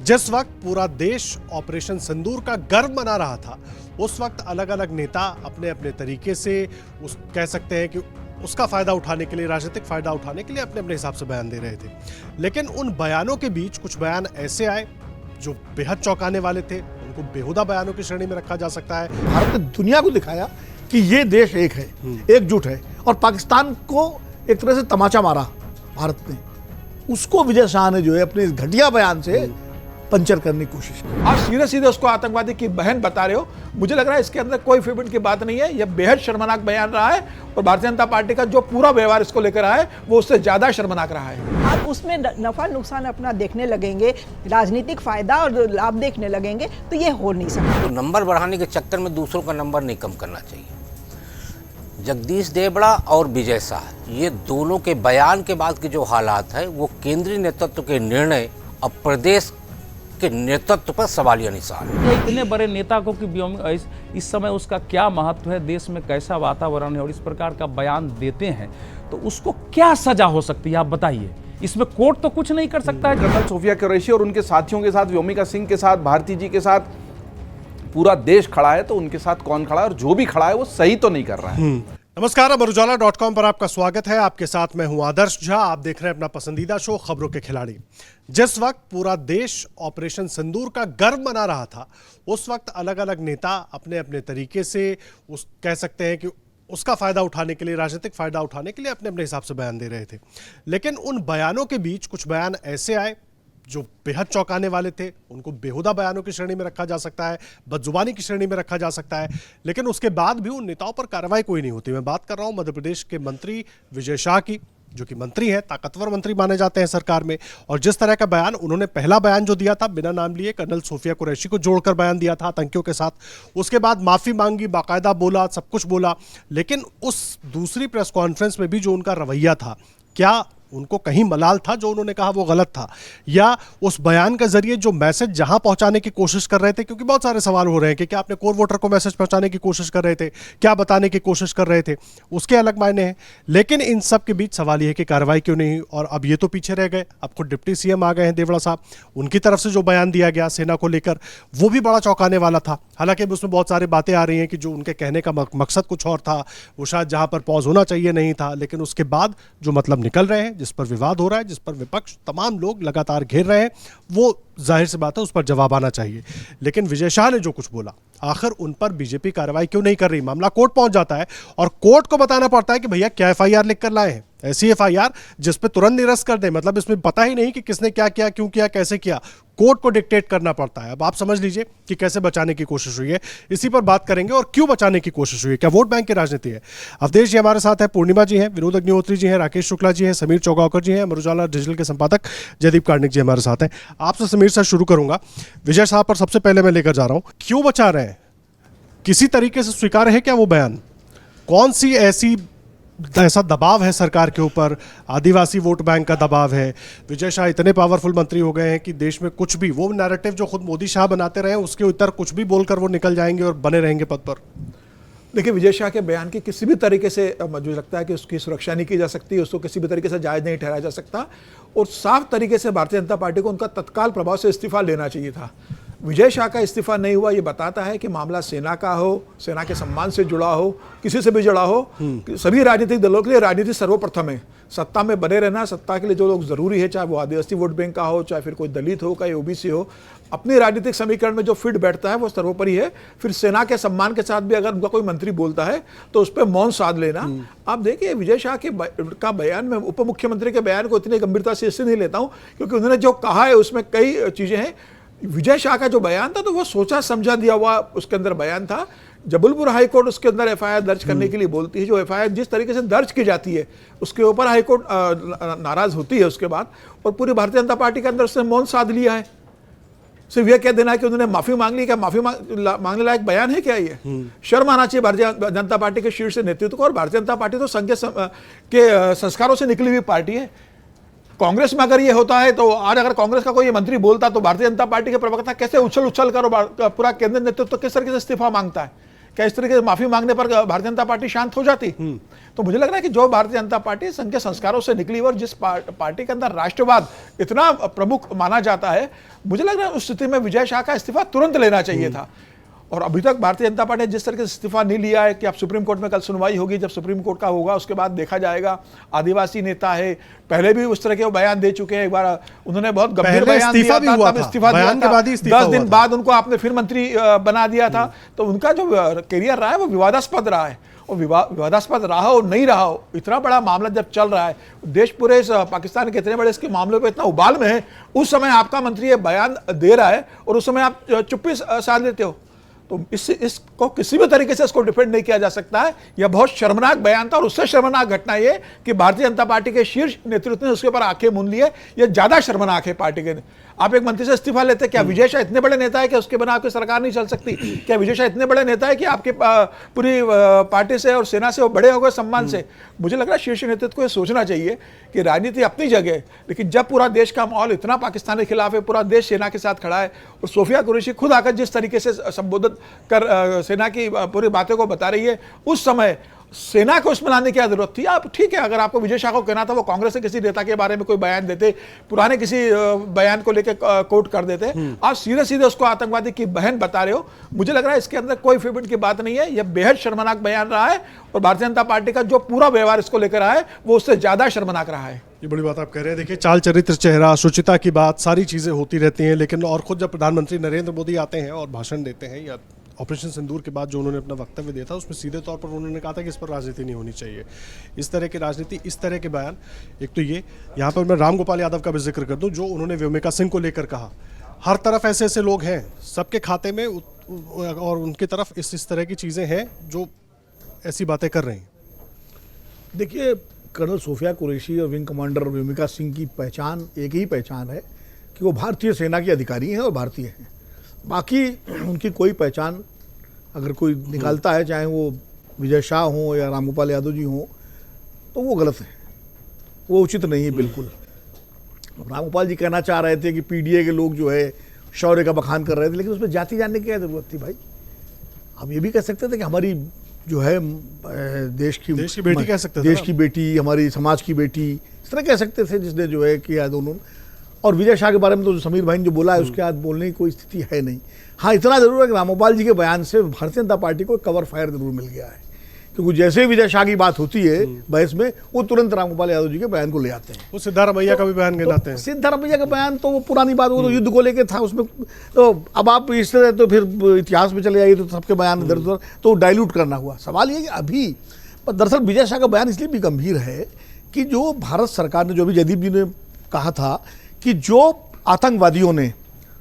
जिस वक्त पूरा देश ऑपरेशन सिंदूर का गर्व मना रहा था, उस वक्त अलग अलग नेता अपने अपने तरीके से कह सकते हैं कि उसका फायदा उठाने के लिए, राजनीतिक फायदा उठाने के लिए अपने अपने हिसाब से बयान दे रहे थे। लेकिन उन बयानों के बीच कुछ बयान ऐसे आए जो बेहद चौंकाने वाले थे। उनको बेहुदा बयानों की श्रेणी में रखा जा सकता है। भारत ने दुनिया को दिखाया कि ये देश एक है, एकजुट है, और पाकिस्तान को एक तरह से तमाचा मारा भारत ने। उसको विजय शाह ने जो है अपने इस घटिया बयान से पंचर करने की कोशिश की। आप सीधे सीधे उसको आतंकवादी की बहन बता रहे हो। मुझे लग रहा है इसके अंदर कोई फिक्र की बात नहीं है। यह बेहद शर्मनाक बयान रहा है और भारतीय जनता पार्टी का जो पूरा व्यवहार इसको लेकर आया है वो उससे ज्यादा शर्मनाक रहा है। आप उसमें नफा नुकसान अपना देखने लगेंगे, राजनीतिक फायदा और लाभ देखने लगेंगे, तो ये हो नहीं सकता। तो नंबर बढ़ाने के चक्कर में दूसरों का नंबर नहीं कम करना चाहिए। जगदीश देवड़ा और विजय शाह, ये दोनों के बयान के बाद के जो हालात है वो केंद्रीय नेतृत्व के निर्णय और प्रदेश के नेतृत्व पर सवालिया निशान है। इतने बड़े नेता को कि इस समय उसका क्या महत्व है, देश में कैसा वातावरण है, और इस प्रकार का बयान देते हैं तो उसको क्या सजा हो सकती है, आप बताइए। इसमें कोर्ट तो कुछ नहीं कर सकता है। कर्नल सोफिया कुरैशी और उनके साथियों के साथ, व्योमिका सिंह के साथ, भारती जी के साथ पूरा देश खड़ा है, तो उनके साथ कौन खड़ा है और जो भी खड़ा है वो सही तो नहीं कर रहा है। नमस्कार, अमरुजाला.com पर आपका स्वागत है। आपके साथ मैं हूं आदर्श झा। आप देख रहे हैं अपना पसंदीदा शो खबरों के खिलाड़ी। जिस वक्त पूरा देश ऑपरेशन सिंदूर का गर्व मना रहा था, उस वक्त अलग अलग नेता अपने अपने तरीके से कह सकते हैं कि उसका फायदा उठाने के लिए, राजनीतिक फायदा उठाने के लिए अपने अपने हिसाब से बयान दे रहे थे। लेकिन उन बयानों के बीच कुछ बयान ऐसे आए जो बेहद चौंकाने वाले थे। उनको बेहुदा बयानों की श्रेणी में रखा जा सकता है, बदजुबानी की श्रेणी में रखा जा सकता है। लेकिन उसके बाद भी उन नेताओं पर कार्रवाई कोई नहीं होती। मैं बात कर रहा हूं मध्य प्रदेश के मंत्री विजय शाह की, जो कि मंत्री हैं, ताकतवर मंत्री माने जाते हैं सरकार में। और जिस तरह का बयान उन्होंने, पहला बयान जो दिया था बिना नाम लिए, कर्नल सोफिया कुरैशी को जोड़कर बयान दिया था आतंकियों के साथ। उसके बाद माफी मांगी, बाकायदा बोला, सब कुछ बोला। लेकिन उस दूसरी प्रेस कॉन्फ्रेंस में भी जो उनका रवैया था, क्या उनको कहीं मलाल था जो उन्होंने कहा वो गलत था, या उस बयान के जरिए जो मैसेज जहां पहुंचाने की कोशिश कर रहे थे? क्योंकि बहुत सारे सवाल हो रहे हैं कि क्या अपने कोर वोटर को मैसेज पहुंचाने की कोशिश कर रहे थे, क्या बताने की कोशिश कर रहे थे, उसके अलग मायने हैं। लेकिन इन सब के बीच सवाल यह है कि कार्रवाई क्यों नहीं हुई। और अब ये तो पीछे रह गए, अब खुद डिप्टी सीएम आ गए हैं देवड़ा साहब। उनकी तरफ से जो बयान दिया गया सेना को लेकर, वो भी बड़ा चौंकाने वाला था। हालांकि उसमें बहुत सारी बातें आ रही हैं कि जो उनके कहने का मकसद कुछ और था, वो शायद जहां पर पॉज होना चाहिए नहीं था। लेकिन उसके बाद जो मतलब निकल रहे हैं, जिस पर विवाद हो रहा है, जिस पर विपक्ष, तमाम लोग लगातार घेर रहे हैं, वो जाहिर सी बात है उस पर जवाब आना चाहिए। लेकिन विजय शाह ने जो कुछ बोला, आखिर उन पर बीजेपी कार्रवाई क्यों नहीं कर रही? मामला कोर्ट पहुंच जाता है और कोर्ट को बताना पड़ता है कि भैया क्या एफआईआर लिख कर लाए हैं। ऐसी एफआईआर जिस पे तुरंत निरस्त कर दे, मतलब इसमें पता ही नहीं कि किसने क्या किया, क्यों किया, कैसे किया। कोर्ट को डिक्टेट करना पड़ता है। अब आप समझ लीजिए कि कैसे बचाने की कोशिश हुई है। इसी पर बात करेंगे और क्यों बचाने की कोशिश हुई है, क्या वोट बैंक की राजनीति है। अवधेश जी हमारे साथ है, पूर्णिमा जी हैं, विनोद अग्निहोत्री जी हैं, राकेश शुक्ला जी हैं, समीर चौगावकर जी हैं, अमरुजाला डिजिटल के संपादक जयदीप कार्णिक जी हमारे साथ हैं। आपसे समीर से शुरू करूंगा। विजय साहब पर सबसे पहले मैं लेकर जा रहा हूं, क्यों बचा रहे हैं? किसी तरीके से स्वीकार है क्या वो बयान? कौन सी ऐसा दबाव है सरकार के ऊपर? आदिवासी वोट बैंक का दबाव है। विजय शाह इतने पावरफुल मंत्री हो गए हैं कि देश में कुछ भी, वो नैरेटिव जो खुद मोदी शाह बनाते रहे, उसके उत्तर कुछ भी बोलकर वो निकल जाएंगे और बने रहेंगे पद पर। देखिए, विजय शाह के बयान की किसी भी तरीके से मुझे लगता है कि उसकी सुरक्षा नहीं की जा सकती, उसको किसी भी तरीके से जायज नहीं ठहराया जा सकता। और साफ तरीके से भारतीय जनता पार्टी को उनका तत्काल प्रभाव से इस्तीफा लेना चाहिए था। विजय शाह का इस्तीफा नहीं हुआ, ये बताता है कि मामला सेना का हो, सेना के सम्मान से जुड़ा हो, किसी से भी जुड़ा हो, सभी राजनीतिक दलों के लिए राजनीति सर्वप्रथम है। सत्ता में बने रहना, सत्ता के लिए जो लोग जरूरी है, चाहे वो आदिवासी वोट बैंक का हो, चाहे फिर कोई दलित हो, चाहे ओबीसी हो, अपने राजनीतिक समीकरण में जो फिट बैठता है वो सर्वोपरि है। फिर सेना के सम्मान के साथ भी अगर उनका कोई मंत्री बोलता है तो उस पर मौन साध लेना। आप देखिए, विजय शाह का बयान में, उप मुख्यमंत्री के बयान को इतनी गंभीरता से इससे नहीं लेता हूं क्योंकि उन्होंने जो कहा है उसमें कई चीजें हैं। विजय शाह का जो बयान था तो वो सोचा समझा दिया हुआ उसके अंदर बयान था। जबलपुर हाईकोर्ट उसके अंदर एफआईआर दर्ज करने के लिए बोलती है। जो एफआईआर जिस तरीके से दर्ज की जाती है उसके ऊपर हाईकोर्ट नाराज होती है उसके बाद, और पूरी भारतीय जनता पार्टी के अंदर उसने मौन साध लिया है। सिर्फ यह कह देना है कि उन्होंने माफी मांग ली, क्या माफी मांगने लायक बयान है क्या ये? शर्म आना चाहिए भारतीय जनता पार्टी के शीर्ष नेतृत्व को। और भारतीय जनता पार्टी तो संघ के संस्कारों से निकली हुई पार्टी है। कांग्रेस में अगर ये होता है तो आज अगर कांग्रेस का कोई मंत्री बोलता तो भारतीय जनता पार्टी के प्रवक्ता कैसे उछल कर पूरा केंद्रीय नेतृत्व किस तरीके से इस्तीफा मांगता है। क्या इस तरीके से माफी मांगने पर भारतीय जनता पार्टी शांत हो जाती? तो मुझे लग रहा है कि जो भारतीय जनता पार्टी संघ के संस्कारों से निकली और जिस पार्टी के अंदर राष्ट्रवाद इतना प्रमुख माना जाता है, मुझे लग रहा है उस स्थिति में विजय शाह का इस्तीफा तुरंत लेना चाहिए था। और अभी तक भारतीय जनता पार्टी ने जिस तरह से इस्तीफा नहीं लिया है कि अब सुप्रीम कोर्ट में कल सुनवाई होगी, जब सुप्रीम कोर्ट का होगा उसके बाद देखा जाएगा। आदिवासी नेता है, पहले भी उस तरह के वो बयान दे चुके हैं, एक बार उन्होंने बहुत गंभीर बयान दिया था, तब इस्तीफा दिया था, 10 दिन बाद उनको आपने फिर मंत्री बना दिया था। तो उनका जो करियर रहा है वो विवादास्पद रहा है, और विवादास्पद रहा हो नहीं रहा हो, इतना बड़ा मामला जब चल रहा है, देश पूरे पाकिस्तान के इतने बड़े इसके मामले पे इतना उबाल में है, उस समय आपका मंत्री ये बयान दे रहा है और उस समय आप चुप्पी साध लेते हो, तो इसको किसी भी तरीके से इसको डिफेंड नहीं किया जा सकता है। यह बहुत शर्मनाक बयान था, और उससे शर्मनाक घटना ये कि भारतीय जनता पार्टी के शीर्ष नेतृत्व ने उसके ऊपर आंखें मूंद ली है। यह ज्यादा शर्मनाक है पार्टी के। आप एक मंत्री से इस्तीफा लेते, क्या विजय शाह इतने बड़े नेता है कि उसके बिना आपकी सरकार नहीं चल सकती? क्या विजय शाह इतने बड़े नेता है कि आपके पूरी पार्टी से और सेना से वो बड़े हो गए सम्मान से? मुझे लग रहा है शीर्ष नेतृत्व को यह सोचना चाहिए कि राजनीति अपनी जगह है, लेकिन जब पूरा देश का माहौल इतना पाकिस्तान के खिलाफ है, पूरा देश सेना के साथ खड़ा है, और सोफिया कुरैशी खुद आकर जिस तरीके से संबोधित कर सेना की पूरी बातें को बता रही है, उस समय सेना को उसमें लाने की क्या जरूरत थी? आप ठीक है, अगर आपको विजय शाह को कहना था वो कांग्रेस के किसी नेता के बारे में कोई बयान देते, पुराने किसी बयान को लेकर कोट कर देते, आप सीधे सीधे उसको आतंकवादी की बहन बता रहे हो। मुझे लग रहा है इसके अंदर कोई फेवरेट की बात नहीं है, यह बेहद शर्मनाक बयान रहा है, और भारतीय जनता पार्टी का जो पूरा व्यवहार इसको लेकर आया है वो उससे ज्यादा शर्मनाक रहा है। ये बड़ी बात आप कह रहे हैं। देखिए, चाल चरित्र, चेहरा, शुचिता की बात, सारी चीजें होती रहती हैं, लेकिन और खुद जब प्रधानमंत्री नरेंद्र मोदी आते हैं और भाषण देते हैं, या ऑपरेशन सिंदूर के बाद जो उन्होंने अपना वक्तव्य दिया था, उसमें सीधे तौर पर उन्होंने कहा था कि इस पर राजनीति नहीं होनी चाहिए। इस तरह की राजनीति, इस तरह के बयान, एक तो ये, यहाँ पर मैं रामगोपाल यादव का भी जिक्र कर दूं, जो उन्होंने व्योमिका सिंह को लेकर कहा। हर तरफ ऐसे ऐसे लोग हैं, सबके खाते में और उनकी तरफ इस तरह की चीज़ें हैं जो ऐसी बातें कर रही हैं। देखिए, कर्नल सोफिया कुरैशी और विंग कमांडर व्योमिका सिंह की पहचान एक ही पहचान है कि वो भारतीय सेना के अधिकारी हैं और भारतीय हैं। बाकी उनकी कोई पहचान अगर कोई निकालता है, चाहे वो विजय शाह हो या रामगोपाल यादव जी हो, तो वो गलत है, वो उचित नहीं है बिल्कुल। रामगोपाल जी कहना चाह रहे थे कि पीडीए के लोग जो है शौर्य का बखान कर रहे थे, लेकिन उसमें जाति जानने की क्या जरूरत थी भाई? हम ये भी कह सकते थे कि हमारी जो है देश की बेटी कह सकते थे, देश की बेटी, हमारी समाज की बेटी, इस तरह कह सकते थे, जिसने जो है किया दोनों। और विजय शाह के बारे में तो समीर भाई ने जो बोला है उसके बाद बोलने की कोई स्थिति है नहीं। हाँ, इतना जरूर है कि रामगोपाल जी के बयान से भारतीय जनता पार्टी को कवर फायर जरूर मिल गया है, क्योंकि जैसे ही विजय शाह की बात होती है बहस में, वो तुरंत रामगोपाल यादव जी के बयान को ले आते हैं। वो सिद्धारमैया का भी बयान गिनाते हैं। सिद्धारमैया का बयान तो वो पुरानी बात, वो तो युद्ध को लेकर था उसमें। तो अब आप इस तरह तो फिर इतिहास में चले जाइए तो सबके बयान इधर उधर तो डाइल्यूट करना हुआ। सवाल ये कि अभी दरअसल विजय शाह का बयान इसलिए भी गंभीर है कि जो भारत सरकार ने, जो भी जयदीप जी ने कहा था कि जो आतंकवादियों ने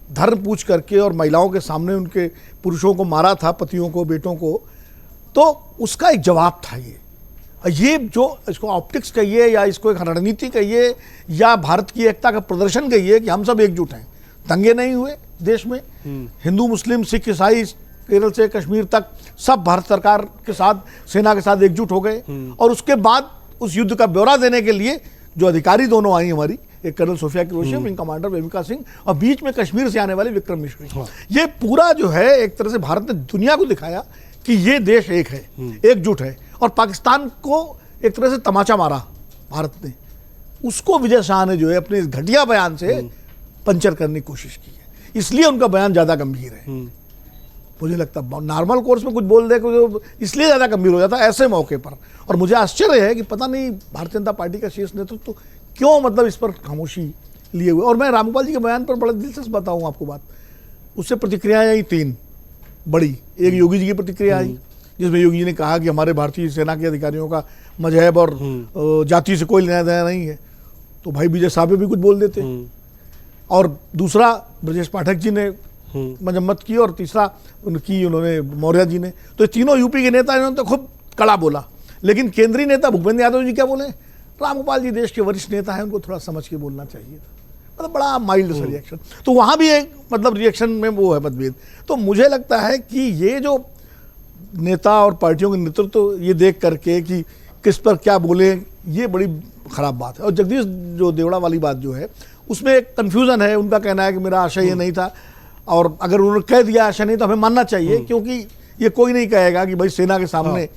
धर्म पूछ करके और महिलाओं के सामने उनके पुरुषों को मारा था, पतियों को, बेटों को, तो उसका एक जवाब था ये जो इसको ऑप्टिक्स कहिए या इसको एक रणनीति कहिए या भारत की एकता का प्रदर्शन कहिए कि हम सब एकजुट हैं। दंगे नहीं हुए देश में, हिंदू मुस्लिम सिख ईसाई केरल से कश्मीर तक सब भारत सरकार के साथ, सेना के साथ एकजुट हो गए। और उसके बाद उस युद्ध का ब्यौरा देने के लिए जो अधिकारी दोनों आई हमारी, एक colonel Sophia Qureshi, wing commander Vyomika Singh, और बीच में कश्मीर से आने वाले विक्रम मिश्री, ये पूरा जो है एक तरह से भारत ने दुनिया को दिखाया कि ये देश एक है, एकजुट है। और पाकिस्तान को एक तरह से तमाचा मारा भारत ने, उसको विजय शाह ने जो है अपने इस घटिया बयान से पंचर करने की कोशिश की है। इसलिए उनका बयान ज्यादा गंभीर है। मुझे लगता है नॉर्मल कोर्स में कुछ बोल दे तो इसलिए ज्यादा गंभीर हो जाता है ऐसे मौके पर। और मुझे आश्चर्य है कि पता नहीं भारतीय जनता पार्टी का शीर्ष नेतृत्व तो क्यों मतलब इस पर खामोशी लिए हुए। और मैं रामगोपाल जी के बयान पर बड़ा दिलचस्प बताऊं आपको बात, उससे प्रतिक्रियाएं आई 3 बड़ी। एक योगी जी की प्रतिक्रिया आई जिसमें योगी जी ने कहा कि हमारे भारतीय सेना के अधिकारियों का मजहब और जाति से कोई लेना देना नहीं है, तो भाई विजय शाह पे भी कुछ बोल देते। और दूसरा ब्रजेश पाठक जी ने मजम्मत की, और तीसरा उन्होंने मौर्य जी ने। तो ये तीनों यूपी के नेता इन्होंने तो खूब कड़ा बोला, लेकिन केंद्रीय नेता भूपेंद्र यादव जी क्या बोले? रामगोपाल जी देश के वरिष्ठ नेता हैं, उनको थोड़ा समझ के बोलना चाहिए था। मतलब बड़ा माइल्ड सा रिएक्शन। तो वहाँ भी एक मतलब रिएक्शन में वो है मतभेद। तो मुझे लगता है कि ये जो नेता और पार्टियों के नेतृत्व ये देख करके कि किस पर क्या बोले, ये बड़ी खराब बात है। और जगदीश जो देवड़ा वाली बात जो है उसमें एक कन्फ्यूज़न है। उनका कहना है कि मेरा आशय ये नहीं था, और अगर उन्होंने कह दिया आशय नहीं तो हमें मानना चाहिए, क्योंकि ये कोई नहीं कहेगा कि भाई सेना के सामने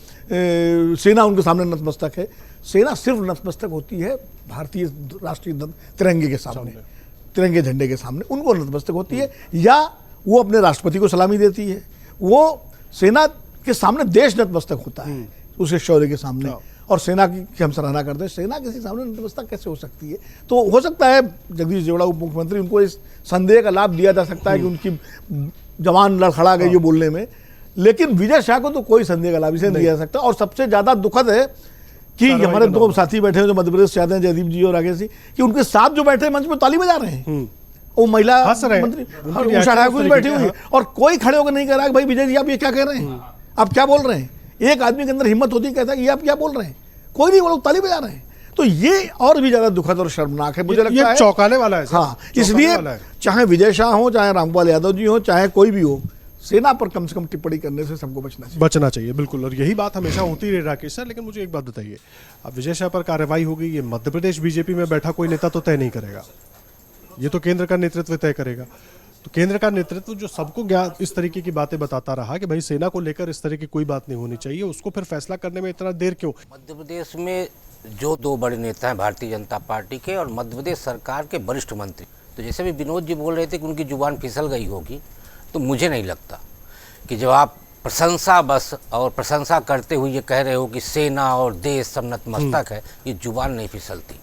सेना उनके सामने नतमस्तक है। सेना सिर्फ नतमस्तक होती है भारतीय राष्ट्रीय तिरंगे के सामने, तिरंगे झंडे के सामने उनको नतमस्तक होती है, या वो अपने राष्ट्रपति को सलामी देती है। वो सेना के सामने देश नतमस्तक होता है उसके शौर्य के सामने, और सेना की हम सराहना करते हैं। सेना किसी सामने नतमस्तक कैसे हो सकती है? तो हो सकता है जगदीश देवड़ा उप मुख्यमंत्री, उनको इस संदेह का लाभ दिया जा सकता है कि उनकी जवान लड़खड़ा गई जो बोलने में, लेकिन विजय शाह को तो कोई संदेह का लाभ इसे नहीं दिया जा सकता। और सबसे ज्यादा दुखद है कि हमारे दो साथी बैठे हैं जो मध्य प्रदेश से आते हैं, जयदीप जी और राकेश जी, कि उनके साथ जो बैठे मंच में ताली बजा रहे हैं, वो महिला मंत्री उषा ठाकुर बैठी हुई है, और कोई खड़े होकर नहीं कह रहा कि भाई विजय जी आप ये क्या कह रहे हैं, आप क्या बोल रहे हैं। एक आदमी के अंदर हिम्मत होती है, कहता है कि ये आप क्या बोल रहे हैं, कोई नहीं, वो लोग ताली बजा रहे हैं। तो ये और भी ज्यादा दुखद और शर्मनाक है, मुझे लगता है चौंकाने वाला है। हाँ, इसलिए चाहे विजय शाह हो, चाहे रामगोपाल यादव जी हो, चाहे कोई भी हो, सेना पर कम से कम टिप्पणी करने से सबको बचना चाहिए। बिल्कुल, और यही बात हमेशा होती रही राकेश सर। लेकिन मुझे एक बात बताइए, अब विजय शाह पर कार्रवाई होगी, ये मध्य प्रदेश बीजेपी में बैठा कोई नेता तो तय नहीं करेगा, ये तो केंद्र का नेतृत्व तय करेगा। तो केंद्र का नेतृत्व जो सबको इस तरीके की बातें बताता रहा कि भाई सेना को लेकर इस तरह की कोई बात नहीं होनी चाहिए, उसको फिर फैसला करने में इतना देर क्यों? मध्य प्रदेश में जो दो बड़े नेता हैं भारतीय जनता पार्टी के और मध्य प्रदेश सरकार के वरिष्ठ मंत्री, तो जैसे भी विनोद जी बोल रहे थे कि उनकी जुबान फिसल गई होगी, तो मुझे नहीं लगता कि जब आप प्रशंसा बस और प्रशंसा करते हुए ये कह रहे हो कि सेना और देश सब नतमस्तक है, ये जुबान नहीं फिसलती।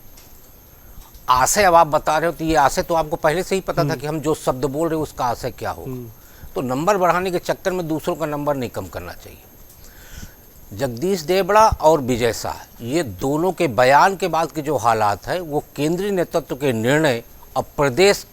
आशय अब आप बता रहे हो, तो ये आशय तो आपको पहले से ही पता था कि हम जो शब्द बोल रहे हो उसका आशय क्या होगा। तो नंबर बढ़ाने के चक्कर में दूसरों का नंबर नहीं कम करना चाहिए। जगदीश देवड़ा और विजय शाह, ये दोनों के बयान के बाद के जो हालात है वो केंद्रीय नेतृत्व के निर्णय और प्रदेश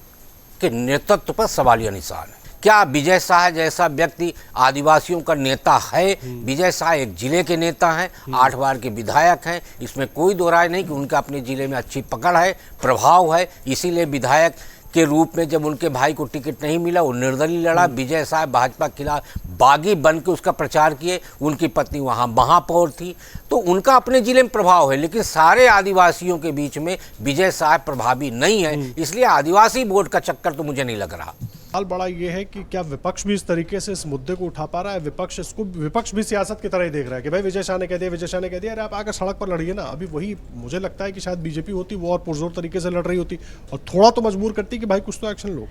के नेतृत्व पर सवालिया निशान है। क्या विजय शाह जैसा व्यक्ति आदिवासियों का नेता है? विजय शाह एक जिले के नेता हैं, 8 बार के विधायक हैं, इसमें कोई दो राय नहीं कि उनका अपने जिले में अच्छी पकड़ है, प्रभाव है। इसीलिए विधायक के रूप में जब उनके भाई को टिकट नहीं मिला, वो निर्दलीय लड़ा। विजय शाह भाजपा के खिलाफ बागी बन के उसका प्रचार किए, उनकी पत्नी वहाँ महापौर थी, तो उनका अपने जिले में प्रभाव है। लेकिन सारे आदिवासियों के बीच में विजय शाह प्रभावी नहीं है, इसलिए आदिवासी वोट का चक्कर तो मुझे नहीं लग रहा। सवाल बड़ा ये है कि क्या विपक्ष भी इस तरीके से इस मुद्दे को उठा पा रहा है? विपक्ष भी सियासत की तरह ही देख रहा है कि भाई विजय शाह ने कह दिया, विजय शाह ने कह दिया, अरे आप आकर सड़क पर लड़िए ना। अभी वही मुझे लगता है कि शायद बीजेपी होती वो और पुरजोर तरीके से लड़ रही होती और थोड़ा तो मजबूर करती कि भाई कुछ तो एक्शन लो।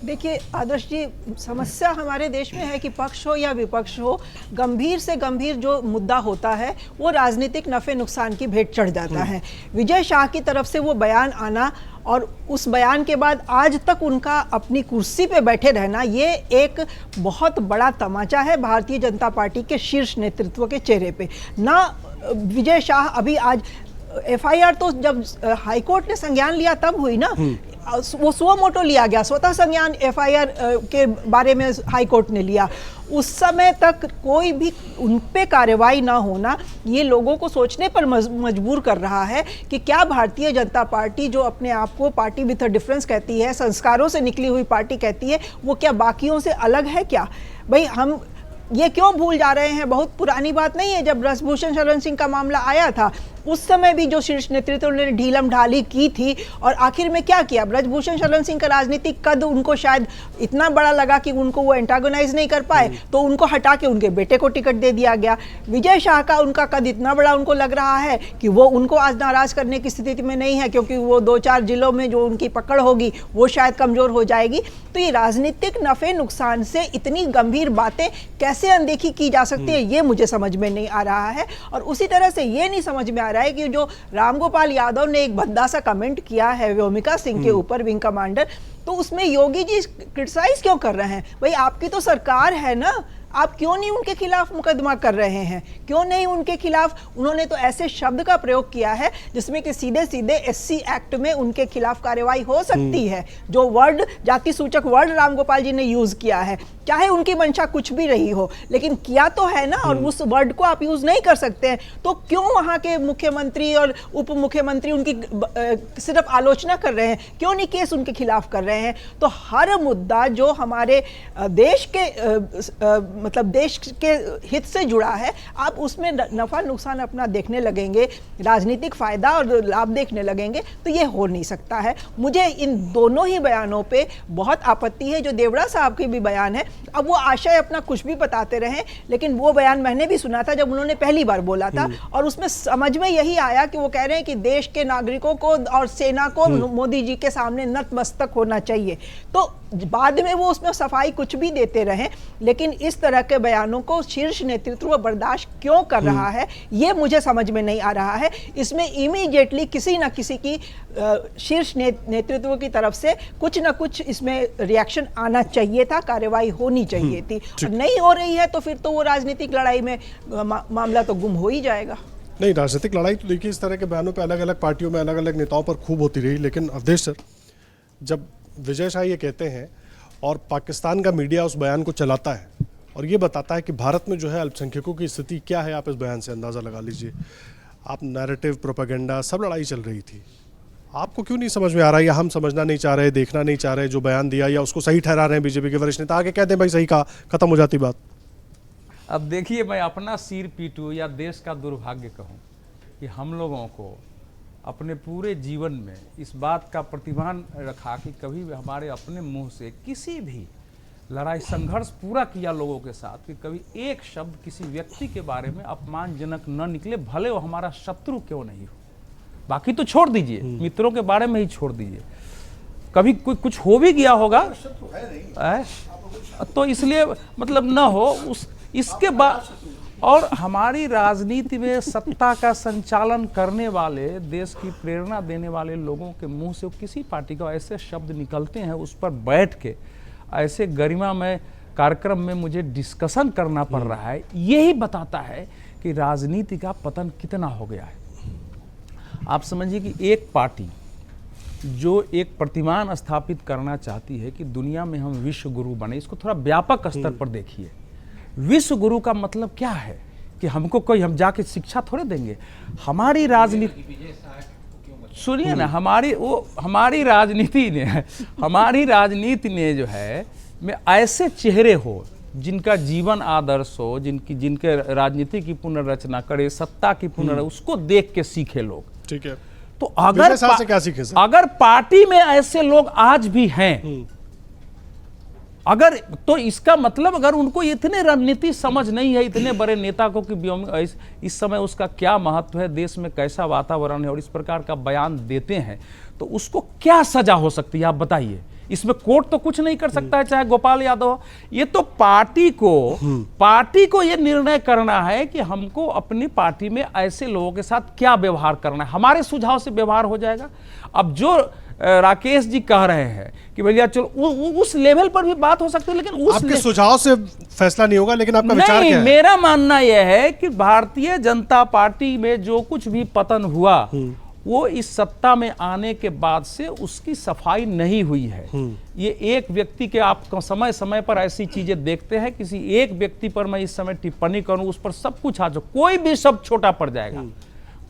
देखिए आदर्श जी, समस्या हमारे देश में है कि पक्ष हो या विपक्ष हो, गंभीर से गंभीर जो मुद्दा होता है वो राजनीतिक नफे नुकसान की भेंट चढ़ जाता है। विजय शाह की तरफ से वो बयान आना और उस बयान के बाद आज तक उनका अपनी कुर्सी पे बैठे रहना, ये एक बहुत बड़ा तमाचा है भारतीय जनता पार्टी के शीर्ष नेतृत्व के चेहरे पे। ना विजय शाह अभी आज एफआईआर तो जब हाईकोर्ट ने संज्ञान लिया तब हुई ना, वो सुओ मोटो लिया गया, स्वतः संज्ञान एफआईआर के बारे में हाईकोर्ट ने लिया। उस समय तक कोई भी उन पे कार्रवाई ना होना ये लोगों को सोचने पर मजबूर कर रहा है कि क्या भारतीय जनता पार्टी जो अपने आप को पार्टी विथ अ डिफरेंस कहती है, संस्कारों से निकली हुई पार्टी कहती है, वो क्या बाकियों से अलग है क्या? भाई हम ये क्यों भूल जा रहे हैं? बहुत पुरानी बात नहीं है, जब ब्रजभूषण शरण सिंह का मामला आया था उस समय भी जो शीर्ष नेतृत्व ने ढीलम ढाली की थी और आखिर में क्या किया? ब्रजभूषण शरण सिंह का राजनीतिक कद उनको शायद इतना बड़ा लगा कि उनको वो एंटागोनाइज नहीं कर पाए, तो उनको हटा के उनके बेटे को टिकट दे दिया गया। विजय शाह का उनका कद इतना बड़ा उनको लग रहा है कि वो उनको आज नाराज करने की स्थिति में नहीं है, क्योंकि वो 2-4 जिलों में जो उनकी पकड़ होगी वो शायद कमजोर हो जाएगी। तो ये राजनीतिक नफे नुकसान से इतनी गंभीर बातें कैसे अनदेखी की जा सकती है, ये मुझे समझ में नहीं आ रहा है। और उसी तरह से ये नहीं समझ में आ रहा है कि जो रामगोपाल यादव ने एक भद्दा सा कमेंट किया है व्योमिका सिंह के ऊपर, विंग कमांडर, तो उसमें योगी जी क्रिटिसाइज क्यों कर रहे हैं? भाई आपकी तो सरकार है ना, आप क्यों नहीं उनके खिलाफ मुकदमा कर रहे हैं? क्यों नहीं उनके खिलाफ? उन्होंने तो ऐसे शब्द का प्रयोग किया है जिसमें कि सीधे सीधे एससी एक्ट में उनके खिलाफ कार्रवाई हो सकती है। जो वर्ड, जाति सूचक वर्ड रामगोपाल जी ने यूज किया है, चाहे उनकी मंशा कुछ भी रही हो, लेकिन किया तो है ना, और उस वर्ड को आप यूज नहीं कर सकते हैं। तो क्यों वहां के मुख्यमंत्री और उप मुख्यमंत्री उनकी सिर्फ आलोचना कर रहे हैं? क्यों नहीं केस उनके खिलाफ कर रहे हैं? तो हर मुद्दा जो हमारे देश के मतलब देश के हित से जुड़ा है, आप उसमें नफा नुकसान अपना देखने लगेंगे, राजनीतिक फायदा और लाभ देखने लगेंगे, तो ये हो नहीं सकता है। मुझे इन दोनों ही बयानों पे बहुत आपत्ति है। जो देवड़ा साहब के भी बयान है, अब वो आशय अपना कुछ भी बताते रहे, लेकिन वो बयान मैंने भी सुना था जब उन्होंने पहली बार बोला था, और उसमें समझ में यही आया कि वो कह रहे हैं कि देश के नागरिकों को और सेना को मोदी जी के सामने नतमस्तक होना चाहिए। तो बाद में वो उसमें सफाई कुछ भी देते रहे, लेकिन इस तरह के बयानों को शीर्ष नेतृत्व बर्दाश्त क्यों कर रहा है, ये मुझे समझ में नहीं आ रहा है। इसमें इमीडिएटली किसी न किसी की शीर्ष नेतृत्व की तरफ से कुछ न कुछ इसमें रिएक्शन आना चाहिए था, कार्रवाई होनी चाहिए थी। और नहीं हो रही है तो फिर तो वो राजनीतिक लड़ाई में मामला तो गुम हो ही जाएगा। नहीं, राजनीतिक लड़ाई तो देखिए इस तरह के बयानों पे अलग अलग पार्टियों में अलग अलग नेताओं पर खूब होती रही, लेकिन अवधेश सर, जब विजय शाह ये कहते हैं और पाकिस्तान का मीडिया उस बयान को चलाता है और ये बताता है कि भारत में जो है अल्पसंख्यकों की स्थिति क्या है, आप इस बयान से अंदाज़ा लगा लीजिए। आप नैरेटिव, प्रोपेगेंडा, सब लड़ाई चल रही थी, आपको क्यों नहीं समझ में आ रहा, या हम समझना नहीं चाह रहे, देखना नहीं चाह रहे जो बयान दिया, या उसको सही ठहरा रहे हैं बीजेपी के वरिष्ठ नेता, आगे कहते हैं भाई सही कहा, खत्म हो जाती बात। अब देखिए, मैं अपना सिर पीटूं या देश का दुर्भाग्य कहूं कि हम लोगों को अपने पूरे जीवन में इस बात का प्रतिमान रखा कि कभी भी हमारे अपने मुंह से किसी भी लड़ाई संघर्ष पूरा किया लोगों के साथ कि कभी एक शब्द किसी व्यक्ति के बारे में अपमानजनक न निकले, भले वो हमारा शत्रु क्यों नहीं हो। बाकी तो छोड़ दीजिए, मित्रों के बारे में ही छोड़ दीजिए, कभी कोई कुछ हो भी गया होगा तो इसलिए मतलब न हो उस इसके बाद। और हमारी राजनीति में सत्ता का संचालन करने वाले, देश की प्रेरणा देने वाले लोगों के मुंह से किसी पार्टी का ऐसे शब्द निकलते हैं, उस पर बैठ के ऐसे गरिमामय कार्यक्रम में मुझे डिस्कशन करना पड़ रहा है, यही बताता है कि राजनीति का पतन कितना हो गया है। आप समझिए कि एक पार्टी जो एक प्रतिमान स्थापित करना चाहती है कि दुनिया में हम विश्व गुरु बने, इसको थोड़ा व्यापक स्तर पर देखिए। विश्व गुरु का मतलब क्या है कि हमको कोई, हम जाके शिक्षा थोड़े देंगे। हमारी राजनीति, सुनिए ना, हमारी राजनीति ने जो है में ऐसे चेहरे हो जिनका जीवन आदर्श हो, जिनके राजनीति की पुनर्रचना करे, सत्ता की उसको देख के सीखे लोग। ठीक है, तो अगर से क्या सीखे सर? अगर पार्टी में ऐसे लोग आज भी हैं, अगर तो इसका मतलब अगर उनको इतने रणनीति समझ नहीं है, इतने बड़े नेता को कि इस समय उसका क्या महत्व है, देश में कैसा वातावरण है, और इस प्रकार का बयान देते हैं, तो उसको क्या सजा हो सकती है आप बताइए। इसमें कोर्ट तो कुछ नहीं कर सकता है, चाहे गोपाल यादव हो। ये तो पार्टी को ये निर्णय करना है कि हमको अपनी पार्टी में ऐसे लोगों के साथ क्या व्यवहार करना है, हमारे सुझाव से व्यवहार हो जाएगा। अब जो राकेश जी कह रहे हैं कि भैया चलो उस लेवल पर भी बात हो सकती है, लेकिन उस आपके सुझाव से फैसला नहीं होगा, लेकिन आपका विचार क्या है? मेरा मानना यह है कि भारतीय जनता पार्टी में जो कुछ भी पतन हुआ वो इस सत्ता में आने के बाद से उसकी सफाई नहीं हुई है। ये एक व्यक्ति के, आप समय समय पर ऐसी चीजें देखते हैं, किसी एक व्यक्ति पर मैं इस समय टिप्पणी करूं, उस पर सब कुछ आ जाए, कोई भी शब्द छोटा पड़ जाएगा,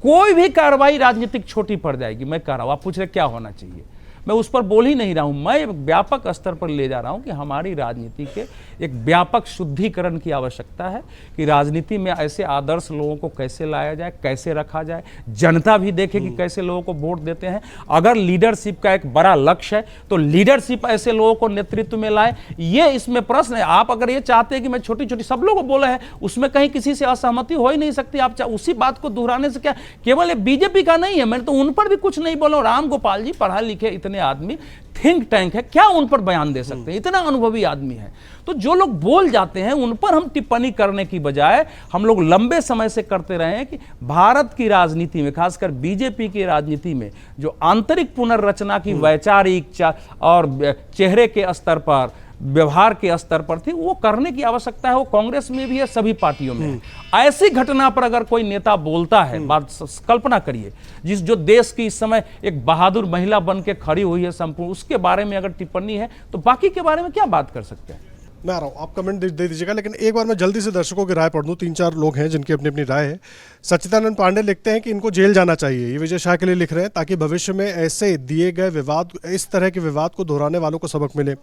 कोई भी कार्रवाई राजनीतिक छोटी पड़ जाएगी। मैं कह रहा हूं, आप पूछ रहे क्या होना चाहिए, मैं उस पर बोल ही नहीं रहा हूं, मैं व्यापक स्तर पर ले जा रहा हूं कि हमारी राजनीति के एक व्यापक शुद्धिकरण की आवश्यकता है कि राजनीति में ऐसे आदर्श लोगों को कैसे लाया जाए, कैसे रखा जाए, जनता भी देखे कि कैसे लोगों को वोट देते हैं। अगर लीडरशिप का एक बड़ा लक्ष्य है तो लीडरशिप ऐसे लोगों को नेतृत्व में लाए, ये इसमें प्रश्न है। आप अगर ये चाहते हैं कि मैं छोटी छोटी सब लोगों को बोले हैं, उसमें कहीं किसी से असहमति हो ही नहीं सकती। आप उसी बात को दोहराने से क्या, केवल बीजेपी का नहीं है, मैंने तो उन पर भी कुछ नहीं बोला। राम गोपाल जी पढ़ा लिखे इतने आदमी, थिंक टैंक है, क्या उन पर बयान दे सकते हैं, इतना अनुभवी आदमी है। तो जो लोग बोल जाते हैं उन पर हम टिप्पणी करने की बजाय हम लोग लंबे समय से करते रहे हैं कि भारत की राजनीति में, खासकर बीजेपी की राजनीति में जो आंतरिक पुनर्रचना की वैचारिक और चेहरे के स्तर पर, व्यवहार के स्तर पर थी, वो करने की आवश्यकता है। वो कांग्रेस में भी है, सभी पार्टियों में है। ऐसी घटना पर अगर कोई नेता बोलता है, बात कल्पना करिए, जो देश की इस समय एक बहादुर महिला बन के खड़ी हुई है संपूर्ण, उसके बारे में अगर टिप्पणी है तो बाकी के बारे में क्या बात कर सकते हैं? मैं आ रहा हूँ, आप कमेंट दे दीजिएगा, लेकिन एक बार मैं जल्दी से दर्शकों की राय पढ़ दूँ। 3-4 लोग हैं जिनकी अपनी अपनी राय है। सच्चिदानंद पांडे लिखते हैं कि इनको जेल जाना चाहिए, ये विजय शाह के लिए लिख रहे हैं, ताकि भविष्य में ऐसे दिए गए विवाद, इस तरह के विवाद को दोहराने वालों को सबक मिले।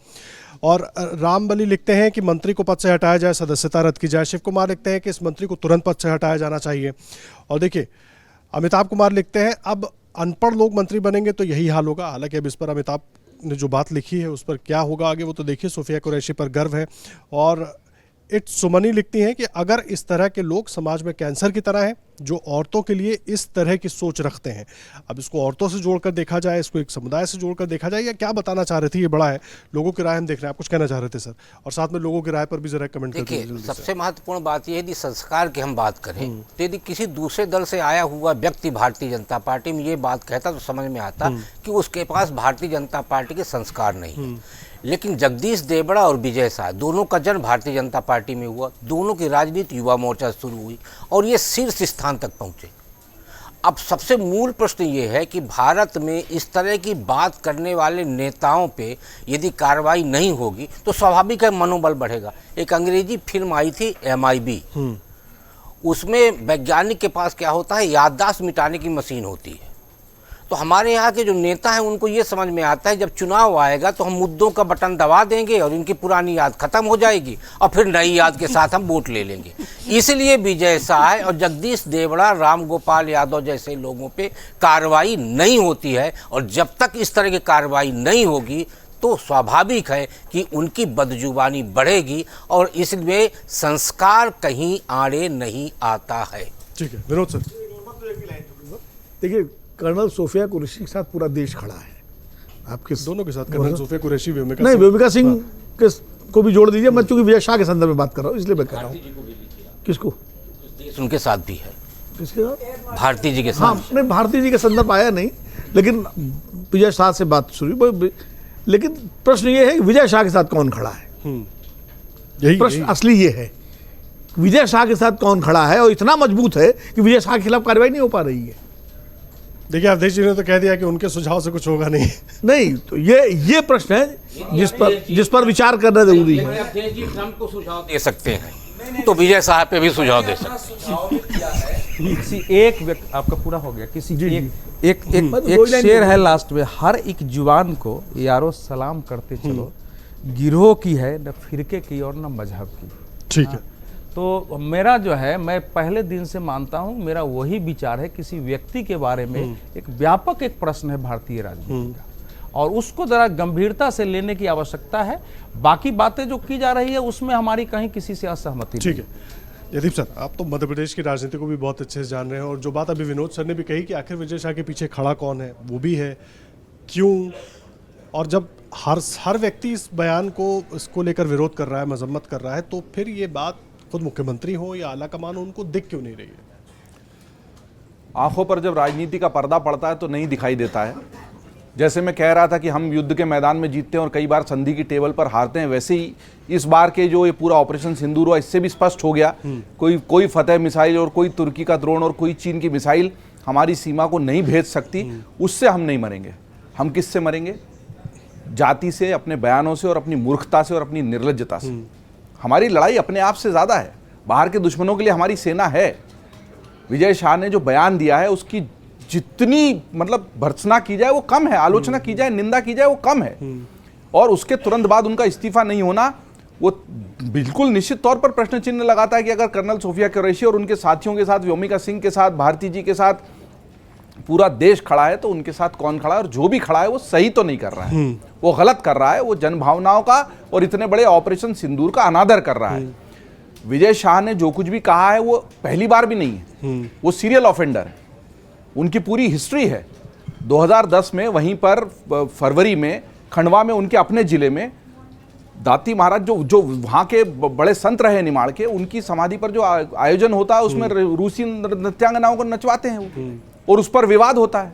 और रामबली लिखते हैं कि मंत्री को पद से हटाया जाए, सदस्यता रद्द की जाए। शिव कुमार लिखते हैं कि इस मंत्री को तुरंत पद से हटाया जाना चाहिए। और देखिए, अमिताभ कुमार लिखते हैं अब अनपढ़ लोग मंत्री बनेंगे तो यही हाल होगा। हालांकि अब इस पर अमिताभ ने जो बात लिखी है उस पर क्या होगा आगे वो तो देखिए। सोफिया कुरैशी पर गर्व है। और इट सुमनी लिखती हैं कि अगर इस तरह के लोग समाज में कैंसर की तरह हैं, जो औरतों के लिए इस तरह की सोच रखते हैं, अब इसको औरतों से जोड़कर देखा जाए, इसको एक समुदाय से जोड़कर देखा जाए, या क्या बताना चाह रहे थे, ये बड़ा है। लोगों की राय हम देख रहे हैं, आप कुछ कहना चाह रहे थे सर, और साथ में लोगों की राय पर भी जरा कमेंट करते देखिए, सबसे महत्वपूर्ण बात यह यदि संस्कार की हम बात करें तो यदि किसी दूसरे दल से आया हुआ व्यक्ति भारतीय जनता पार्टी में ये बात कहता तो समझ में आता कि उसके पास भारतीय जनता पार्टी के संस्कार नहीं है। लेकिन जगदीश देवड़ा और विजय शाह दोनों का जन्म भारतीय जनता पार्टी में हुआ, दोनों की राजनीति युवा मोर्चा शुरू हुई और ये शीर्ष स्थान तक पहुंचे। अब सबसे मूल प्रश्न ये है कि भारत में इस तरह की बात करने वाले नेताओं पे यदि कार्रवाई नहीं होगी तो स्वाभाविक है मनोबल बढ़ेगा। एक अंग्रेजी फिल्म आई थी MIB, उसमें वैज्ञानिक के पास क्या होता है, याददाश्त मिटाने की मशीन होती है। तो हमारे यहाँ के जो नेता हैं उनको ये समझ में आता है जब चुनाव आएगा तो हम मुद्दों का बटन दबा देंगे और इनकी पुरानी याद खत्म हो जाएगी और फिर नई याद के साथ हम वोट ले लेंगे। इसलिए विजय शाह और जगदीश देवड़ा, राम गोपाल यादव जैसे लोगों पे कार्रवाई नहीं होती है, और जब तक इस तरह की कार्रवाई नहीं होगी तो स्वाभाविक है कि उनकी बदजुबानी बढ़ेगी और इसलिए संस्कार कहीं आड़े नहीं आता है। ठीक है, विनोद सर। देखिए, कर्नल सोफिया कुरैशी के साथ पूरा देश खड़ा है। आपके दोनों के साथ, कर्नल सोफिया कुरैशी, व्योमिका नहीं, सिंह। व्योमिका सिंह को भी जोड़ दीजिए। मैं चूंकि विजय शाह के संदर्भ में बात कर रहा हूँ इसलिए मैं कह रहा हूँ। किसको? उनके साथ भी है, किसके साथ? भारती जी के हाँ, साथ। नहीं, भारती जी का संदर्भ आया नहीं, लेकिन विजय शाह से बात शुरू। लेकिन प्रश्न ये है कि विजय शाह के साथ कौन खड़ा है। यही प्रश्न असली ये है, विजय शाह के साथ कौन खड़ा है, और इतना मजबूत है कि विजय शाह के खिलाफ कार्रवाई नहीं हो पा रही है। देखिए, अवधेश जी ने तो कह दिया कि उनके सुझाव से कुछ होगा नहीं। नहीं, तो ये प्रश्न है जिस पर विचार करना जरूरी है। अवधेश जी ट्रंप को सुझाव दे सकते हैं तो विजय शाह पे भी सुझाव दे सकते हैं। किसी एक व्यक्ति, आपका पूरा हो गया, किसी एक शेर है लास्ट में, हर एक जुबान को यारो सलाम करते चलो, गिरोह की है न फिरके की और न मजहब की। ठीक है। तो मेरा जो है, मैं पहले दिन से मानता हूं, मेरा वही विचार है, किसी व्यक्ति के बारे में एक व्यापक एक प्रश्न है भारतीय राजनीति का, और उसको जरा गंभीरता से लेने की आवश्यकता है। बाकी बातें जो की जा रही है उसमें हमारी कहीं किसी से असहमति नहीं। ठीक है, जयदीप सर, आप तो मध्य प्रदेश की राजनीति को भी बहुत अच्छे से जान रहे हैं, और जो बात अभी विनोद सर ने भी कही कि आखिर विजय शाह के पीछे खड़ा कौन है, वो भी है, क्यों, और जब हर व्यक्ति इस बयान को, इसको लेकर विरोध कर रहा है, मजम्मत कर रहा है, तो फिर ये बात खुद मुख्यमंत्री हो या आला कमान हो, उनको दिख क्यों नहीं रही है? आंखों पर जब राजनीति का पर्दा पड़ता है तो नहीं दिखाई देता है। जैसे मैं कह रहा था कि हम युद्ध के मैदान में जीतते हैं और कई बार संधि की टेबल पर हारते हैं, वैसे ही इस बार के जो ये पूरा ऑपरेशन सिंदूर हुआ, इससे भी स्पष्ट हो गया, कोई फतेह मिसाइल और कोई तुर्की का ड्रोन और कोई चीन की मिसाइल हमारी सीमा को नहीं भेज सकती। उससे हम नहीं मरेंगे। हम किससे मरेंगे? जाति से, अपने बयानों से और अपनी मूर्खता से और अपनी निर्लज्जता से। हमारी लड़ाई अपने आप से ज्यादा है। बाहर के दुश्मनों के लिए हमारी सेना है। विजय शाह ने जो बयान दिया है उसकी जितनी मतलब भर्त्सना की जाए वो कम है, आलोचना की जाए, निंदा की जाए वो कम है, और उसके तुरंत बाद उनका इस्तीफा नहीं होना वो बिल्कुल निश्चित तौर पर प्रश्न चिन्ह लगाता है कि अगर कर्नल सोफिया कुरैशी और उनके साथियों के साथ, व्योमिका सिंह के साथ, भारती जी के साथ पूरा देश खड़ा है तो उनके साथ कौन खड़ा है, और जो भी खड़ा है वो सही तो नहीं कर रहा है, वो गलत कर रहा है, वो जनभावनाओं का और इतने बड़े ऑपरेशन सिंदूर का अनादर कर रहा है। विजय शाह ने जो कुछ भी कहा है वो पहली बार भी नहीं है, वो सीरियल ऑफेंडर है, उनकी पूरी हिस्ट्री है। 2010 में वहीं पर फरवरी में खंडवा में उनके अपने जिले में दाती महाराज जो वहाँ के बड़े संत रहे निमाड़ के, उनकी समाधि पर जो आयोजन होता है उसमें रूसी नृत्यांगनाओं को नचवाते हैं वो, और उस पर विवाद होता है।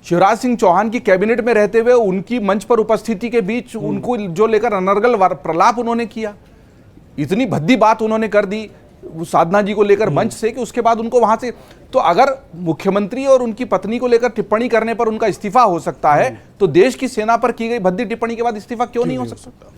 शिवराज सिंह चौहान की कैबिनेट में रहते हुए उनकी मंच पर उपस्थिति के बीच उनको जो लेकर अनर्गल प्रलाप उन्होंने किया, इतनी भद्दी बात उन्होंने कर दी साधना जी को लेकर मंच से कि उसके बाद उनको वहां से, तो अगर मुख्यमंत्री और उनकी पत्नी को लेकर टिप्पणी करने पर उनका इस्तीफा हो सकता है तो देश की सेना पर की गई भद्दी टिप्पणी के बाद इस्तीफा क्यों नहीं हो सकता?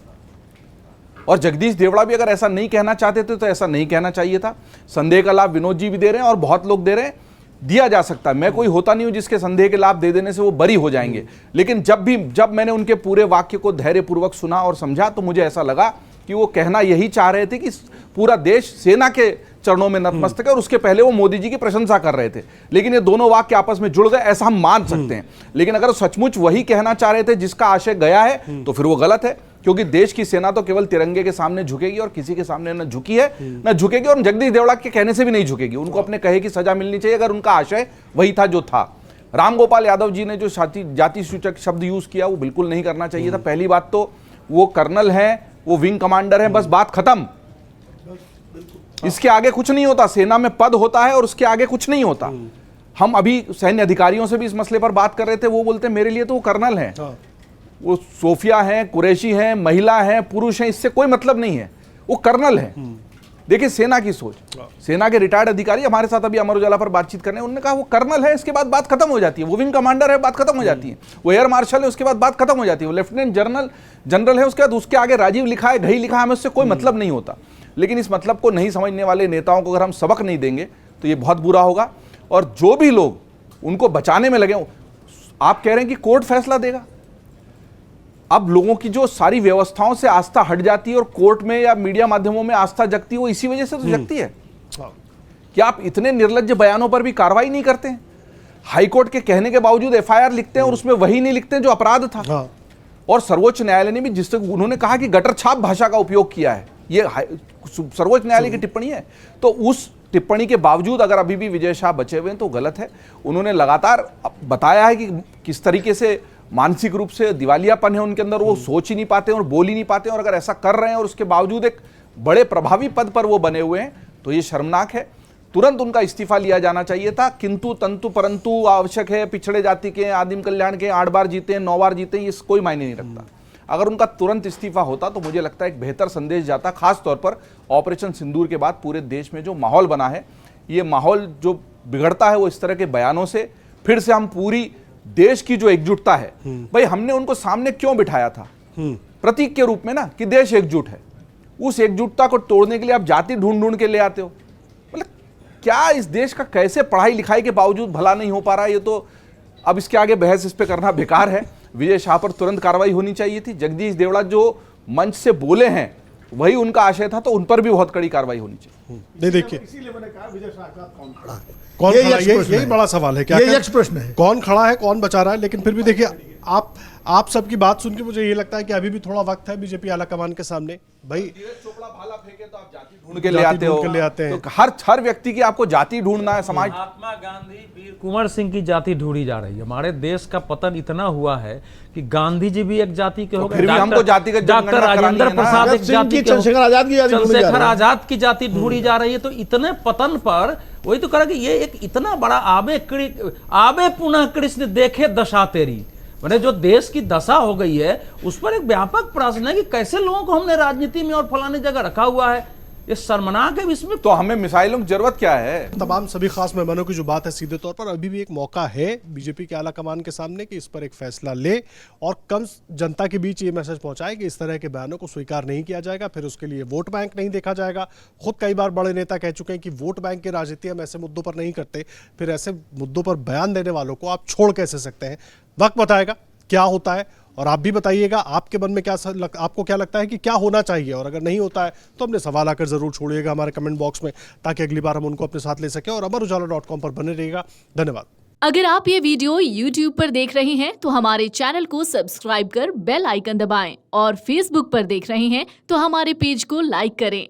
और जगदीश देवड़ा भी अगर ऐसा नहीं कहना चाहते थे तो ऐसा नहीं कहना चाहिए था। संदेह का लाभ विनोद जी भी दे रहे हैं और बहुत लोग दे रहे हैं, दिया जा सकता है। मैं कोई होता नहीं हूं जिसके संदेह के लाभ दे देने से वो बरी हो जाएंगे, लेकिन जब मैंने उनके पूरे वाक्य को धैर्यपूर्वक सुना और समझा तो मुझे ऐसा लगा कि वो कहना यही चाह रहे थे कि पूरा देश सेना के चरणों में नतमस्तक है, और उसके पहले वो मोदी जी की प्रशंसा कर रहे थे। लेकिन ये दोनों वाक्य आपस में जुड़ गए, ऐसा हम मान सकते हैं। लेकिन अगर सचमुच वही कहना चाह रहे थे जिसका आशय गया है तो फिर वो गलत है, क्योंकि देश की सेना तो केवल तिरंगे के सामने झुकेगी और किसी के सामने न झुकी है न झुकेगी, और जगदीश देवड़ा के कहने से भी नहीं झुकेगी। उनको अपने कहे की सजा मिलनी चाहिए अगर उनका आशय वही था जो था। रामगोपाल यादव जी ने जो जाति सूचक शब्द यूज किया वो बिल्कुल नहीं करना चाहिए था। पहली बात तो वो कर्नल है, वो विंग कमांडर है, बस बात खत्म। इसके आगे कुछ नहीं होता। सेना में पद होता है और उसके आगे कुछ नहीं होता। हम अभी सैन्य अधिकारियों से भी इस मसले पर बात कर रहे थे, वो बोलते हैं मेरे लिए तो वो कर्नल है, वो सोफिया है, कुरैशी है, महिला है, पुरुष है, इससे कोई मतलब नहीं है, वो कर्नल है। देखिए सेना की सोच, सेना के रिटायर्ड अधिकारी हमारे साथ अभी अमर उजाला पर बातचीत करने, उन्होंने कहा वो कर्नल है, इसके बाद बात खत्म हो जाती है। वो विंग कमांडर है, बात खत्म हो जाती है। वो एयर मार्शल है, उसके बाद बात खत्म हो जाती है। वो लेफ्टिनेंट जनरल है, उसके बाद उसके आगे राजीव लिखा है, घई लिखा है, हमें उससे कोई मतलब नहीं होता। लेकिन इस मतलब को नहीं समझने वाले नेताओं को अगर हम सबक नहीं देंगे तो ये बहुत बुरा होगा। और जो भी लोग उनको बचाने में लगे, आप कह रहे हैं कि कोर्ट फैसला देगा। अब लोगों की जो सारी व्यवस्थाओं से आस्था हट जाती है और कोर्ट में या मीडिया माध्यमों में आस्था जगती है, वो इसी वजह से तो जगती है कि आप इतने निर्लज्ज बयानों पर भी कार्रवाई नहीं करते हैं। हाईकोर्ट के कहने के बावजूद एफआईआर लिखते हैं और उसमें वही नहीं लिखते हैं जो अपराध था। और सर्वोच्च न्यायालय ने भी, जिससे उन्होंने कहा कि गटर छाप भाषा का उपयोग किया है, ये सर्वोच्च न्यायालय की टिप्पणी है, तो उस टिप्पणी के बावजूद अगर अभी भी विजय शाह बचे हुए हैं तो गलत है। उन्होंने लगातार बताया है कि किस तरीके से मानसिक रूप से दिवालियापन है उनके अंदर, वो सोच ही नहीं पाते और बोल ही नहीं पाते, और अगर ऐसा कर रहे हैं और उसके बावजूद एक बड़े प्रभावी पद पर वो बने हुए हैं तो ये शर्मनाक है। तुरंत उनका इस्तीफा लिया जाना चाहिए था। किंतु तंतु परंतु आवश्यक है, पिछड़े जाति के, आदिम कल्याण के 8 बार जीते, 9 बार जीते, ये कोई मायने नहीं रखता। अगर उनका तुरंत इस्तीफा होता तो मुझे लगता है एक बेहतर संदेश जाता, खास तौर पर ऑपरेशन सिंदूर के बाद पूरे देश में जो माहौल बना है, ये माहौल जो बिगड़ता है वो इस तरह के बयानों से। फिर से हम पूरी देश की जो एकजुटता है, भाई हमने उनको सामने क्यों बिठाया था प्रतीक के रूप में ना, कि देश एकजुट है। उस एकजुटता को तोड़ने के लिए आप जाति ढूंढ ढूंढ के ले आते हो। मतलब क्या इस देश का कैसे पढ़ाई लिखाई के बावजूद भला नहीं हो पा रहा है, ये तो अब इसके आगे बहस इस पे करना बेकार है। विजय शाह पर तुरंत कार्रवाई होनी चाहिए थी। जगदीश देवड़ा जो मंच से बोले हैं वही उनका आशय था, तो उन पर भी बहुत कड़ी कार्रवाई होनी चाहिए। नहीं देखिए, इसीलिए मैंने कहा विजय शाह के साथ कौन खड़ा है, कौन ये खड़ा, यक्ष ये प्रश्न यही है। बड़ा सवाल है। क्या ये यक्ष प्रश्न है, कौन खड़ा है, कौन बचा रहा है। लेकिन फिर भी देखिए, आप सबकी बात सुन के मुझे ये लगता है कि अभी भी थोड़ा वक्त है बीजेपी आला कमान के सामने। भाई चोपड़ा भाला फेंके तो आप जाति ढूंढ के ले आते हो, ले आते हैं। तो हर व्यक्ति की आपको जाति ढूंढना है। समाज महात्मा गांधी, वीर कुंवर सिंह की जाति ढूंढी जा रही है। हमारे देश का पतन इतना हुआ है कि गांधी जी भी एक जाति के हो गए, फिर भी हमको जातिगत डॉक्टर जनगणना करानी राजेंद्र है ना। प्रसाद एक भगत सिंह जाति की, के हो- चंद्रशेखर आजाद की जाति ढूंढी जा रही है। चंद्रशेखर आजाद की जाति ढूंढी जा रही है। तो इतने पतन पर वही तो करा कि ये एक इतना बड़ा आबे पुनः कृष्ण देखे दशा तेरी, मैंने जो देश की दशा हो गई है उस पर एक व्यापक प्रश्न है कि कैसे लोगों को हमने राजनीति में और फलानी जगह रखा हुआ है। ये शर्मनाक है। इसमें तो हमें मिसाइलों की जरूरत क्या है? तमाम सभी खास मेहमानों की जो बात है, सीधे तौर पर अभी भी एक मौका है बीजेपी के आला कमान के सामने कि इस पर एक फैसला ले और कम जनता के बीच ये मैसेज पहुंचाए कि इस तरह के बयानों को स्वीकार नहीं किया जाएगा, फिर उसके लिए वोट बैंक नहीं देखा जाएगा। खुद कई बार बड़े नेता कह चुके हैं कि वोट बैंक की राजनीति हम ऐसे मुद्दों पर नहीं करते, फिर ऐसे मुद्दों पर बयान देने वालों को आप छोड़ कैसे सकते हैं। वक्त बताएगा क्या होता है, और आप भी बताइएगा आपके मन में आपको क्या लगता है कि क्या होना चाहिए, और अगर नहीं होता है तो हमने सवाल आकर जरूर छोड़िएगा हमारे कमेंट बॉक्स में, ताकि अगली बार हम उनको अपने साथ ले सकें। और अमरुजाला.com पर बने रहिएगा। धन्यवाद। अगर आप ये वीडियो YouTube पर देख रहे हैं तो हमारे चैनल को सब्सक्राइब कर बेल आइकन दबाएं, और Facebook पर देख रहे हैं तो हमारे पेज को लाइक करें।